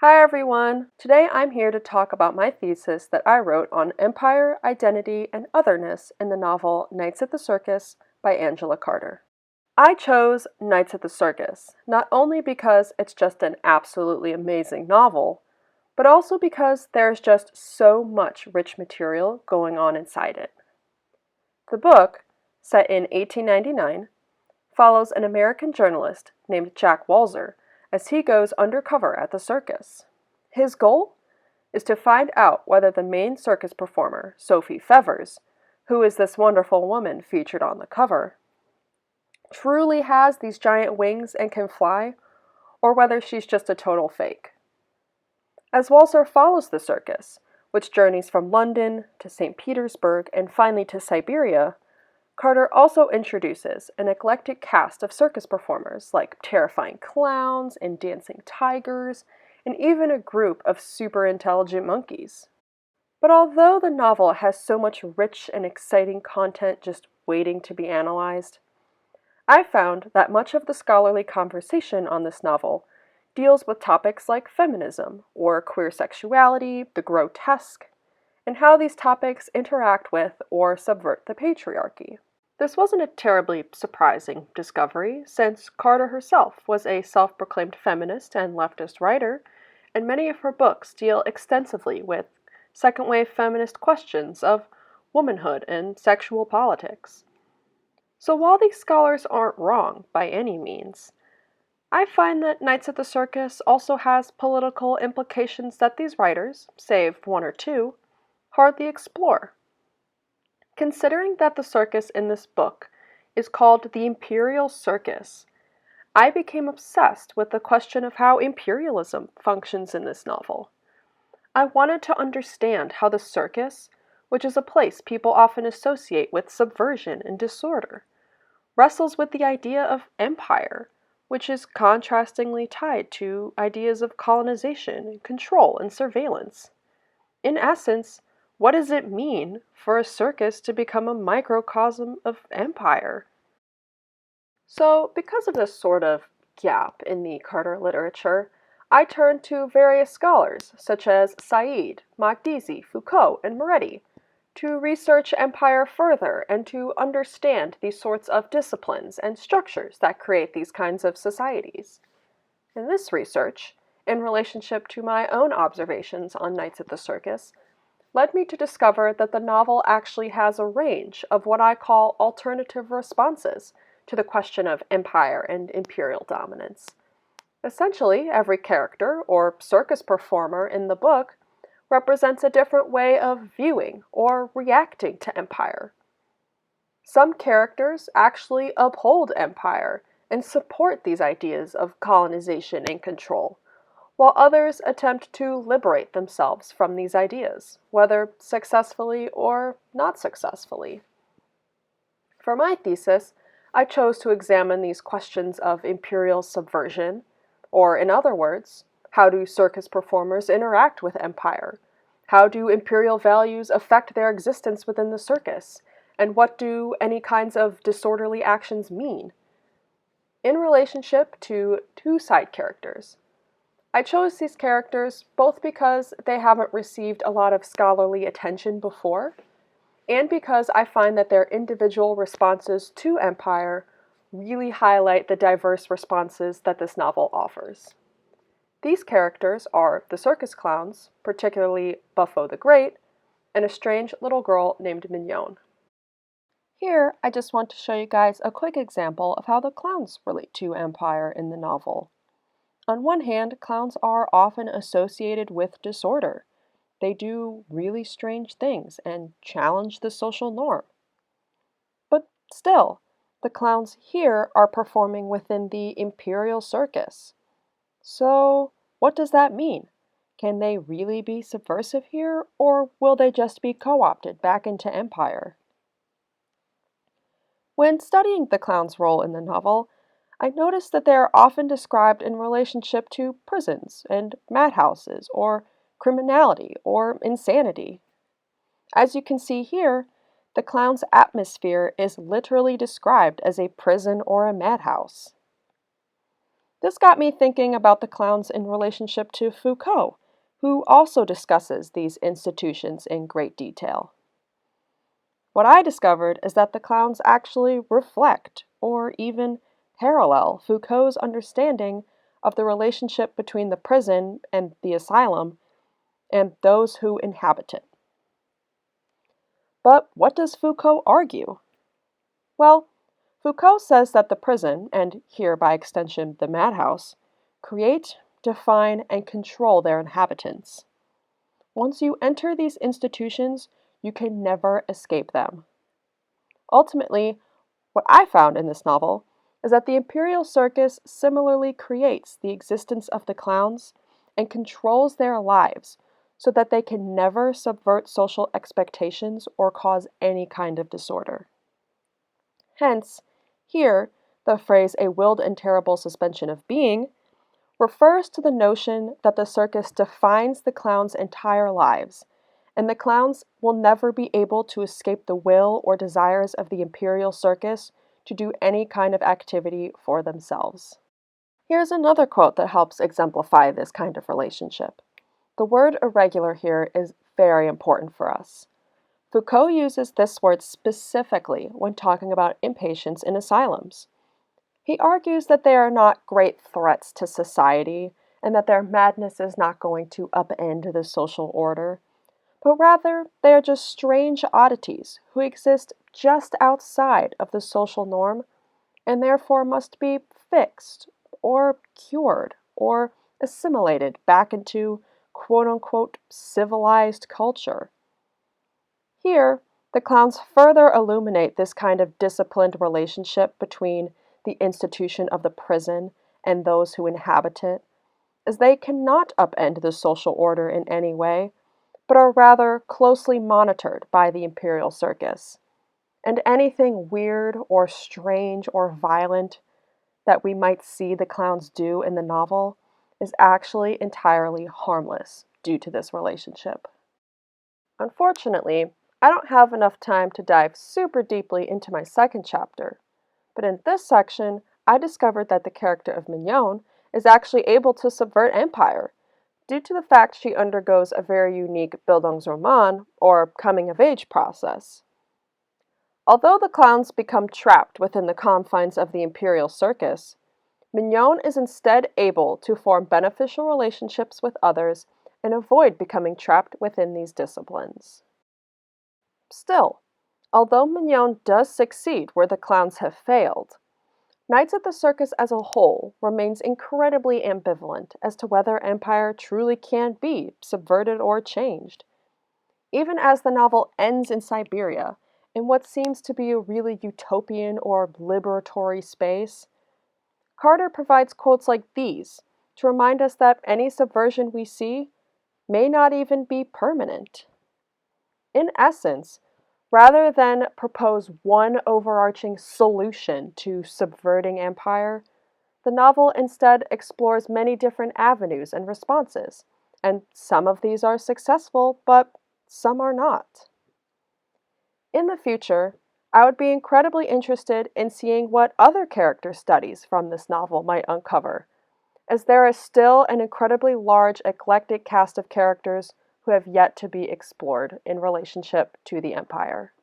Hi everyone! Today I'm here to talk about my thesis that I wrote on empire, identity, and otherness in the novel Nights at the Circus by Angela Carter. I chose Nights at the Circus not only because it's just an absolutely amazing novel, but also because there's just so much rich material going on inside it. The book, set in 1899, follows an American journalist named Jack Walzer as he goes undercover at the circus. His goal is to find out whether the main circus performer, Sophie Fevers, who is this wonderful woman featured on the cover, truly has these giant wings and can fly, or whether she's just a total fake. As Walzer follows the circus, which journeys from London to St. Petersburg and finally to Siberia, Carter also introduces an eclectic cast of circus performers like terrifying clowns and dancing tigers, and even a group of super intelligent monkeys. But although the novel has so much rich and exciting content just waiting to be analyzed, I found that much of the scholarly conversation on this novel deals with topics like feminism or queer sexuality, the grotesque, and how these topics interact with or subvert the patriarchy. This wasn't a terribly surprising discovery, since Carter herself was a self-proclaimed feminist and leftist writer, and many of her books deal extensively with second-wave feminist questions of womanhood and sexual politics. So while these scholars aren't wrong by any means, I find that Nights at the Circus also has political implications that these writers, save one or two, hardly explore. Considering that the circus in this book is called the Imperial Circus, I became obsessed with the question of how imperialism functions in this novel. I wanted to understand how the circus, which is a place people often associate with subversion and disorder, wrestles with the idea of empire, which is contrastingly tied to ideas of colonization, control, and surveillance. In essence, what does it mean for a circus to become a microcosm of empire? So, because of this sort of gap in the Carter literature, I turned to various scholars, such as Said, Makdisi, Foucault, and Moretti, to research empire further and to understand these sorts of disciplines and structures that create these kinds of societies. In this research, in relationship to my own observations on Nights at the Circus, led me to discover that the novel actually has a range of what I call alternative responses to the question of empire and imperial dominance. Essentially, every character or circus performer in the book represents a different way of viewing or reacting to empire. Some characters actually uphold empire and support these ideas of colonization and control, while others attempt to liberate themselves from these ideas, whether successfully or not successfully. For my thesis, I chose to examine these questions of imperial subversion, or in other words, how do circus performers interact with empire? How do imperial values affect their existence within the circus? And what do any kinds of disorderly actions mean? In relationship to two side characters, I chose these characters both because they haven't received a lot of scholarly attention before, and because I find that their individual responses to empire really highlight the diverse responses that this novel offers. These characters are the circus clowns, particularly Buffo the Great, and a strange little girl named Mignon. Here, I just want to show you guys a quick example of how the clowns relate to empire in the novel. On one hand, clowns are often associated with disorder. They do really strange things and challenge the social norm. But still, the clowns here are performing within the imperial circus. So, what does that mean? Can they really be subversive here, or will they just be co-opted back into empire? When studying the clown's role in the novel, I noticed that they are often described in relationship to prisons and madhouses, or criminality, or insanity. As you can see here, the clown's atmosphere is literally described as a prison or a madhouse. This got me thinking about the clowns in relationship to Foucault, who also discusses these institutions in great detail. What I discovered is that the clowns actually reflect, or even parallel, Foucault's understanding of the relationship between the prison and the asylum and those who inhabit it. But what does Foucault argue? Well, Foucault says that the prison, and here by extension the madhouse, create, define, and control their inhabitants. Once you enter these institutions, you can never escape them. Ultimately, what I found in this novel is that the Imperial Circus similarly creates the existence of the clowns and controls their lives so that they can never subvert social expectations or cause any kind of disorder. Hence, here, the phrase a willed and terrible suspension of being refers to the notion that the circus defines the clowns' entire lives, and the clowns will never be able to escape the will or desires of the Imperial Circus to do any kind of activity for themselves. Here's another quote that helps exemplify this kind of relationship. The word irregular here is very important for us. Foucault uses this word specifically when talking about inpatients in asylums. He argues that they are not great threats to society and that their madness is not going to upend the social order, but rather they are just strange oddities who exist just outside of the social norm and therefore must be fixed or cured or assimilated back into quote-unquote civilized culture. Here, the clowns further illuminate this kind of disciplined relationship between the institution of the prison and those who inhabit it, as they cannot upend the social order in any way, but are rather closely monitored by the Imperial Circus. And anything weird or strange or violent that we might see the clowns do in the novel is actually entirely harmless due to this relationship. Unfortunately, I don't have enough time to dive super deeply into my second chapter, but in this section, I discovered that the character of Mignon is actually able to subvert empire due to the fact she undergoes a very unique Bildungsroman, or coming-of-age process. Although the clowns become trapped within the confines of the Imperial Circus, Mignon is instead able to form beneficial relationships with others and avoid becoming trapped within these disciplines. Still, although Mignon does succeed where the clowns have failed, Nights at the Circus as a whole remains incredibly ambivalent as to whether empire truly can be subverted or changed. Even as the novel ends in Siberia, in what seems to be a really utopian or liberatory space, Carter provides quotes like these to remind us that any subversion we see may not even be permanent. In essence, rather than propose one overarching solution to subverting empire, the novel instead explores many different avenues and responses, and some of these are successful, but some are not. In the future, I would be incredibly interested in seeing what other character studies from this novel might uncover, as there is still an incredibly large, eclectic cast of characters who have yet to be explored in relationship to the Empire.